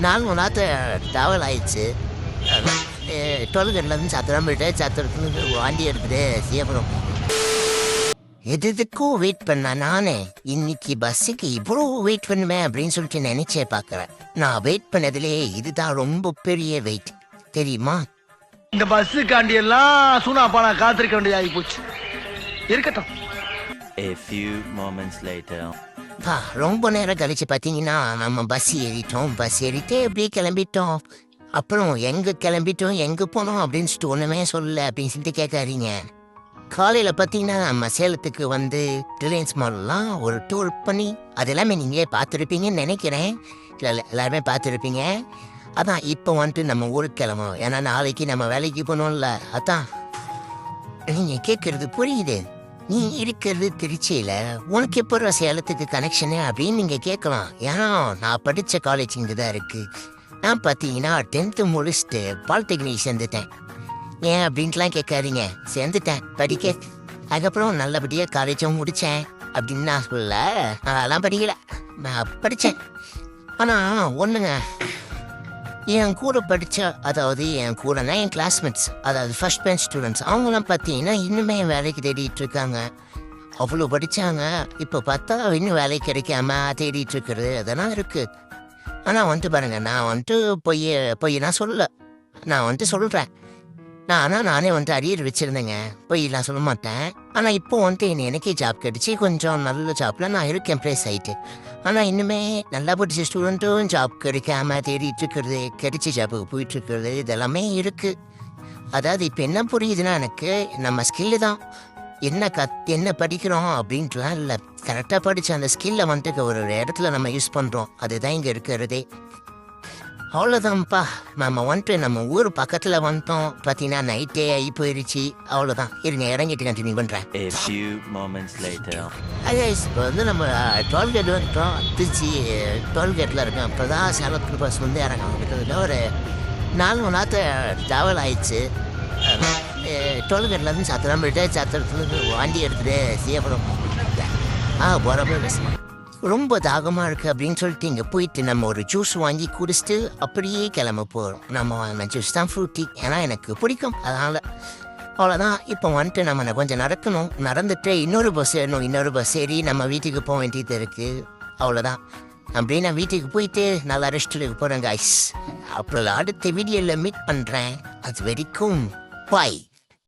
4 மணி நேரத்தை ட்ராவல் ஆயிடுச்சு. டோல்கேட்லேருந்து சத்திரம் போயிட்டு சத்திரத்துலேருந்து வண்டி எடுத்துட்டு சீக்கிரம் எதுக்கும் வெயிட் பண்ண நானே இன்னைக்கு பஸ்ஸுக்கு இவ்வளோ வெயிட் பண்ணுவேன் அப்படின்னு சொல்லிட்டு நினைச்சே பார்க்குறேன். நான் வெயிட் பண்ணதுலேயே இதுதான் ரொம்ப பெரிய வெயிட் தெரியுமா? இந்த பஸ்ஸுக்காண்டி எல்லாம் சூனாப்பானா காத்திருக்க வேண்டியது ஆகி போச்சு. இருக்கட்டும். A few moments later. ரொம்ப நேரம் கழிச்சு பார்த்தீங்கன்னா நம்ம பஸ் ஏறிட்டு அப்படியே கிளம்பிட்டோம். அப்புறம் எங்கே கிளம்பிட்டோம் எங்கே போனோம் அப்படின்னு சொல்லிட்டு ஒன்றுமே சொல்லலை அப்படின்னு சொல்லிட்டு கேட்காதீங்க. காலையில் பார்த்தீங்கன்னா நம்ம சேலத்துக்கு வந்து ரிலையன்ஸ் மால்லாம் ஒரு டூர் பண்ணி அது எல்லாமே நீங்கள் பார்த்துருப்பீங்கன்னு நினைக்கிறேன். எல்லாருமே பார்த்துருப்பீங்க. அதான் இப்போ வந்துட்டு நம்ம ஊருக்கு கிளம்பும். ஏன்னா நாளைக்கு நம்ம வேலைக்கு போகணும்ல. அதான் நீங்கள் கேட்குறது புரியுது. நீ இருக்கிறது திருச்சியில் உனக்கு எப்போ சேலத்துக்கு கனெக்ஷனு அப்படின்னு நீங்கள் கேட்கலாம். ஏன்னா நான் படித்த காலேஜ் இங்கே தான் இருக்குது. நான் பார்த்தீங்கன்னா 10th முடிச்சுட்டு பாலிடெக்னிக் சேர்ந்துட்டேன். ஏன் அப்படின்ட்டுலாம் கேட்காதீங்க, சேர்ந்துட்டேன் படிக்க. அதுக்கப்புறம் நல்லபடியாக காலேஜும் முடித்தேன் அப்படின்னு நான் சொல்லல. அதெல்லாம் படிக்கல, நான் படித்தேன். ஆனால் ஒன்றுங்க, என் கூட படித்த அதாவது என் கூடனா என் கிளாஸ்மேட்ஸ் அதாவது ஃபர்ஸ்ட் பெஞ்ச் ஸ்டூடெண்ட்ஸ் அவங்களாம் பார்த்தீங்கன்னா இன்னுமே வேலைக்கு தேடிட்டு இருக்காங்க. அவ்வளோ படித்தாங்க. இப்போ பார்த்தா இன்னும் வேலை கிடைக்காம தேடிட்டு இருக்கிறது அதெல்லாம் இருக்குது. ஆனால் வந்துட்டு பாருங்கள், நான் வந்துட்டு பொய் நான் சொல்லலை. நான் வந்துட்டு சொல்கிறேன். நானே வந்துட்டு அரியர் வச்சுருந்தேங்க, பொய்லாம் சொல்ல மாட்டேன். ஆனால் இப்போ வந்துட்டு எனக்கே ஜாப் கிடச்சி கொஞ்சம் நல்ல ஜாப்பில் நான் இருக்கேன், ப்ளேஸ் ஆகிட்டு. ஆனால் இன்னுமே நல்லா படித்த ஸ்டூடெண்ட்டும் ஜாப் கிடைக்காம தேடிட்டு இருக்கிறது, கிடைச்சி ஜாப்புக்கு போயிட்டுருக்கிறது இதெல்லாமே இருக்குது. அதாவது இப்போ என்ன புரியுதுன்னா எனக்கு நம்ம ஸ்கில்லு தான் என்ன படிக்கிறோம் அப்படின்ட்டுலாம் இல்லை. கரெக்டாக படித்த அந்த ஸ்கில்லை வந்துட்டு ஒரு இடத்துல நம்ம யூஸ் பண்ணுறோம். அதுதான் இங்கே இருக்கிறதே. அவ்வளோதான்ப்பா. நம்ம வந்துட்டு நம்ம ஊர் பக்கத்தில் வந்துட்டோம். பார்த்தீங்கன்னா நைட்டே ஆகி போயிடுச்சு. அவ்வளோதான். இருங்க இறங்கிட்டு கண்டினியூ பண்ணுறேன். A few moments later. இப்போ வந்து நம்ம டோல்கேட் வந்துட்டோம். திருச்சி டோல்கேட்டில் இருக்கோம். இப்போ தான் சேலத்துக்கு பஸ் வந்து இறங்கும். கிட்டத்தட்ட ஒரு 4 மணி நேரத்தை ட்ராவல் ஆயிடுச்சு. டோல்கேட்லேருந்து சத்திரம் போயிட்டு சத்திரத்துலேருந்து வண்டி எடுத்துகிட்டு சீக்கிரம் போகிறப்ப ரொம்ப தாகமாக இருக்குது அப்படின்னு சொல்லிட்டு இங்கே போயிட்டு நம்ம ஒரு ஜூஸ் வாங்கி குடிச்சிட்டு அப்படியே கிளம்ப போகிறோம். நம்ம ஜூஸ் தான் ஃப்ரூட்டி, ஏன்னா எனக்கு பிடிக்கும். அதனால் அவ்வளோதான். இப்போ வந்துட்டு நம்ம கொஞ்சம் நடந்துட்டு இன்னொரு பஸ் ஏறி நம்ம வீட்டுக்கு போக வேண்டியது இருக்குது. அவ்வளோதான். அப்படியே நான் வீட்டுக்கு போயிட்டு நல்லா ரெஸ்ட் எடுக்க போகிறேன் கைஸ். அப்புறம் அடுத்த வீடியோவில் மீட் பண்ணுறேன். அது வரைக்கும் பாய்.